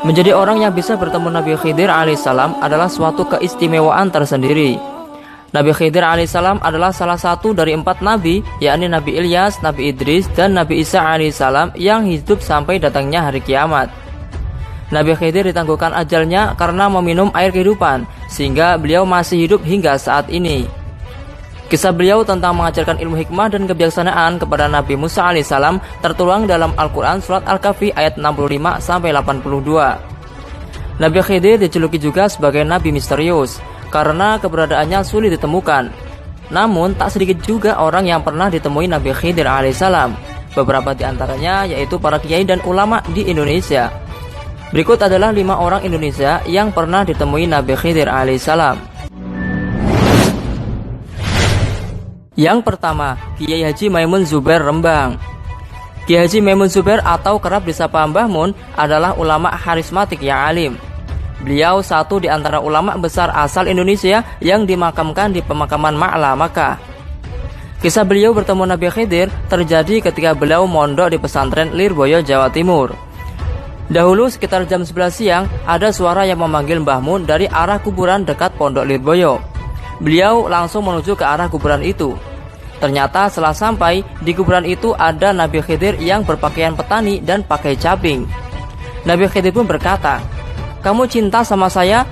Menjadi orang yang bisa bertemu Nabi Khidir alaihissalam adalah suatu keistimewaan tersendiri. Nabi Khidir alaihissalam adalah salah satu dari 4 nabi, yakni Nabi Ilyas, Nabi Idris, dan Nabi Isa alaihissalam yang hidup sampai datangnya hari kiamat. Nabi Khidir ditangguhkan ajalnya karena meminum air kehidupan, sehingga beliau masih hidup hingga saat ini. Kisah beliau tentang mengajarkan ilmu hikmah dan kebijaksanaan kepada Nabi Musa alaihissalam tertuang dalam Al-Quran Surat Al-Kahfi ayat 65-82. Nabi Khidir dijuluki juga sebagai Nabi misterius karena keberadaannya sulit ditemukan. Namun tak sedikit juga orang yang pernah ditemui Nabi Khidir alaihissalam. Beberapa di antaranya yaitu para kiai dan ulama di Indonesia. Berikut adalah 5 orang Indonesia yang pernah ditemui Nabi Khidir alaihissalam. Yang pertama, Kiai Haji Maimun Zubair Rembang. Kiai Haji Maimun Zubair atau kerap disapa Mbah Mun adalah ulama karismatik yang alim. Beliau satu di antara ulama besar asal Indonesia yang dimakamkan di pemakaman Ma'la, Makkah. Kisah beliau bertemu Nabi Khidir terjadi ketika beliau mondok di pesantren Lirboyo, Jawa Timur. Dahulu sekitar jam 11 siang ada suara yang memanggil Mbah Mun dari arah kuburan dekat Pondok Lirboyo. Beliau langsung menuju ke arah kuburan itu. Ternyata setelah sampai di kuburan itu ada Nabi Khidir yang berpakaian petani dan pakai caping. Nabi Khidir pun berkata, "Kamu cinta sama saya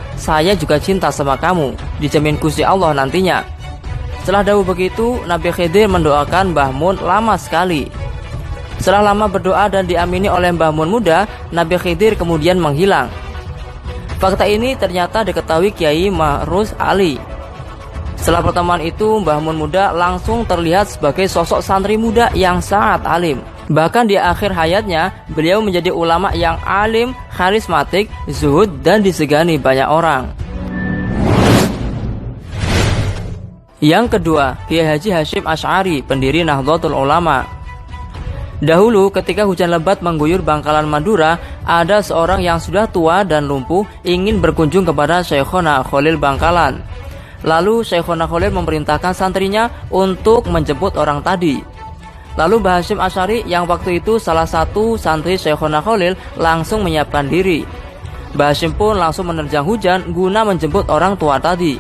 juga cinta sama kamu. Dijamin Gusti Allah nantinya." Setelah dahulu begitu, Nabi Khidir mendoakan Mbah Mun lama sekali. Setelah lama berdoa dan diamini oleh Mbah Mun muda, Nabi Khidir kemudian menghilang. Fakta ini ternyata diketahui Kiai Ma'rus Ali. Setelah pertemuan itu, Mbah Mun muda langsung terlihat sebagai sosok santri muda yang sangat alim. Bahkan di akhir hayatnya, beliau menjadi ulama yang alim, karismatik, zuhud, dan disegani banyak orang. Yang kedua, Kiai Haji Hasyim Asy'ari, pendiri Nahdlatul Ulama. Dahulu ketika hujan lebat mengguyur Bangkalan Madura, ada seorang yang sudah tua dan lumpuh ingin berkunjung kepada Syekhona Khalil Bangkalan. Lalu Syekhona Khalil memerintahkan santrinya untuk menjemput orang tadi. Lalu Mbah Hasyim Asy'ari yang waktu itu salah satu santri Syekhona Khalil langsung menyiapkan diri. Mbah Hasyim pun langsung menerjang hujan guna menjemput orang tua tadi.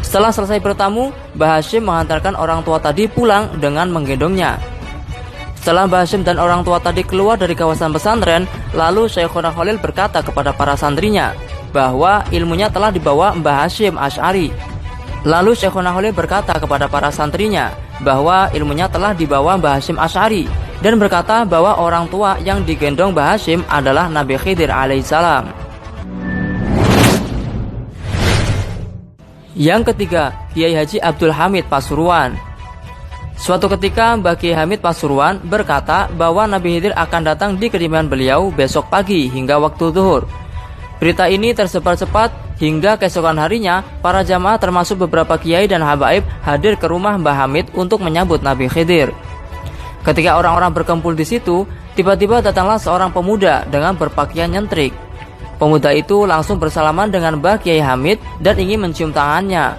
Setelah selesai bertamu, Mbah Hasyim menghantarkan orang tua tadi pulang dengan menggendongnya. Setelah Mbah Hasyim dan orang tua tadi keluar dari kawasan pesantren, lalu Syekhona Khalil berkata kepada para santrinya bahwa ilmunya telah dibawa Mbah Hasyim Asy'ari. Lalu Syekhona Khalil berkata kepada para santrinya bahwa ilmunya telah dibawa Mbah Hasyim Asy'ari dan berkata bahwa orang tua yang digendong Mbah Hasyim adalah Nabi Khidir alaihissalam. Yang ketiga, Kiai Haji Abdul Hamid Pasuruan. Suatu ketika Mbah Kiai Hamid Pasuruan berkata bahwa Nabi Khidir akan datang di kediaman beliau besok pagi hingga waktu zuhur. Berita ini tersebar cepat hingga keesokan harinya para jamaah termasuk beberapa kiai dan habaib hadir ke rumah Mbah Hamid untuk menyambut Nabi Khidir. Ketika orang-orang berkumpul di situ, tiba-tiba datanglah seorang pemuda dengan berpakaian nyentrik. Pemuda itu langsung bersalaman dengan Mbah Kiai Hamid dan ingin mencium tangannya.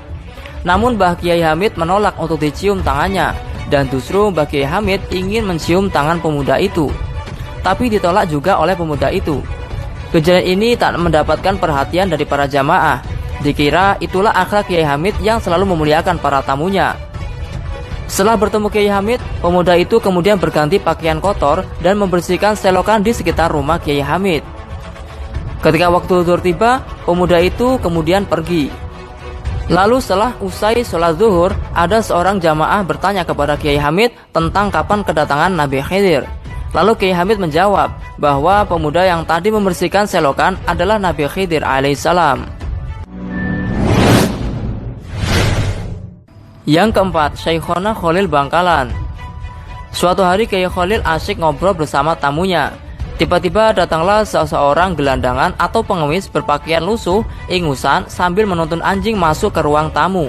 Namun Mbah Kiai Hamid menolak untuk dicium tangannya, dan justru Mbah Kiai Hamid ingin mencium tangan pemuda itu, tapi ditolak juga oleh pemuda itu. Kejadian ini tak mendapatkan perhatian dari para jamaah. Dikira itulah akhlak Kiai Hamid yang selalu memuliakan para tamunya. Setelah bertemu Kiai Hamid, pemuda itu kemudian berganti pakaian kotor dan membersihkan selokan di sekitar rumah Kiai Hamid. Ketika waktu zuhur tiba, pemuda itu kemudian pergi. Lalu setelah usai sholat zuhur, ada seorang jamaah bertanya kepada Kiai Hamid tentang kapan kedatangan Nabi Khidir. Lalu Kiai Hamid menjawab bahwa pemuda yang tadi membersihkan selokan adalah Nabi Khidir alaihissalam. Yang keempat, Syekhona Khalil Bangkalan. Suatu hari Kiai Khalil asyik ngobrol bersama tamunya. Tiba-tiba datanglah seseorang gelandangan atau pengemis berpakaian lusuh, ingusan sambil menuntun anjing masuk ke ruang tamu.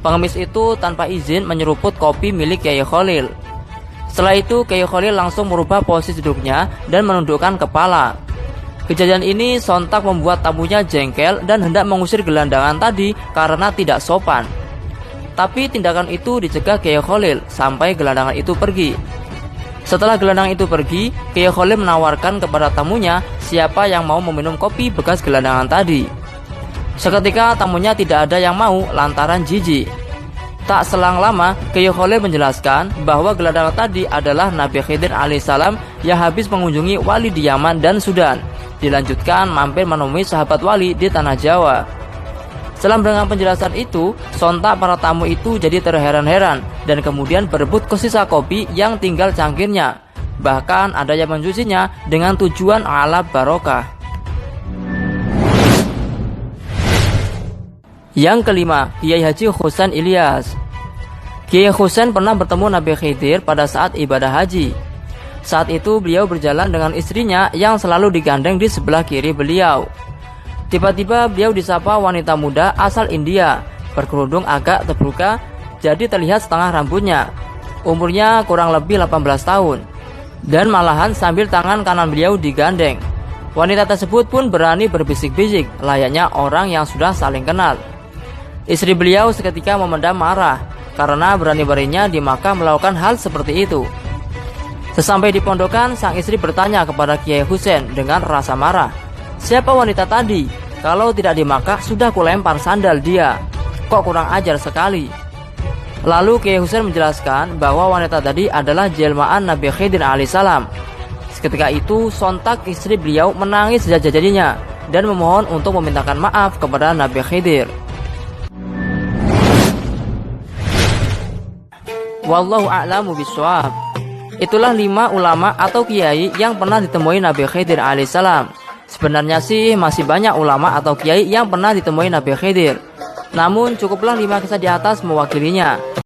Pengemis itu tanpa izin menyeruput kopi milik Kiai Khalil. Setelah itu Kiai Khalil langsung merubah posisi duduknya dan menundukkan kepala. Kejadian ini sontak membuat tamunya jengkel dan hendak mengusir gelandangan tadi karena tidak sopan. Tapi tindakan itu dicegah Kiai Khalil sampai gelandangan itu pergi. Setelah gelandang itu pergi, Kiai Khalil menawarkan kepada tamunya siapa yang mau meminum kopi bekas gelandangan tadi. Seketika tamunya tidak ada yang mau lantaran jijik. Tak selang lama, Kiai Khalil menjelaskan bahwa gelandangan tadi adalah Nabi Khidir alaihissalam yang habis mengunjungi wali di Yaman dan Sudan. Dilanjutkan mampir menemui sahabat wali di tanah Jawa. Setelah mendengar penjelasan itu, sontak para tamu itu jadi terheran-heran dan kemudian berebut ke sisa kopi yang tinggal cangkirnya. Bahkan ada yang mencucinya dengan tujuan ala barokah. Yang kelima, Kiai Haji Husain Ilyas. Kiai Husain pernah bertemu Nabi Khidir pada saat ibadah haji. Saat itu beliau berjalan dengan istrinya yang selalu digandeng di sebelah kiri beliau. Tiba-tiba beliau disapa wanita muda asal India, berkerudung agak terbuka, jadi terlihat setengah rambutnya. Umurnya kurang lebih 18 tahun. Dan malahan sambil tangan kanan beliau digandeng. Wanita tersebut pun berani berbisik-bisik, layaknya orang yang sudah saling kenal. Istri beliau seketika memendam marah, karena berani-beraninya di Makkah melakukan hal seperti itu. Sesampai di pondokan, sang istri bertanya kepada Kiai Husain dengan rasa marah, "Siapa wanita tadi? Kalau tidak di Makkah sudah kulempar sandal dia. Kok kurang ajar sekali." Lalu Kiai Husain menjelaskan bahwa wanita tadi adalah jelmaan Nabi Khidir alaihissalam. Seketika itu sontak istri beliau menangis sejadi-jadinya dan memohon untuk memintakan maaf kepada Nabi Khidir. Wallahu a'lamu bishawab. Itulah 5 ulama atau kiai yang pernah ditemui Nabi Khidir alaihissalam. Sebenarnya sih masih banyak ulama atau kiai yang pernah ditemui Nabi Khidir. Namun cukuplah 5 kisah di atas mewakilinya.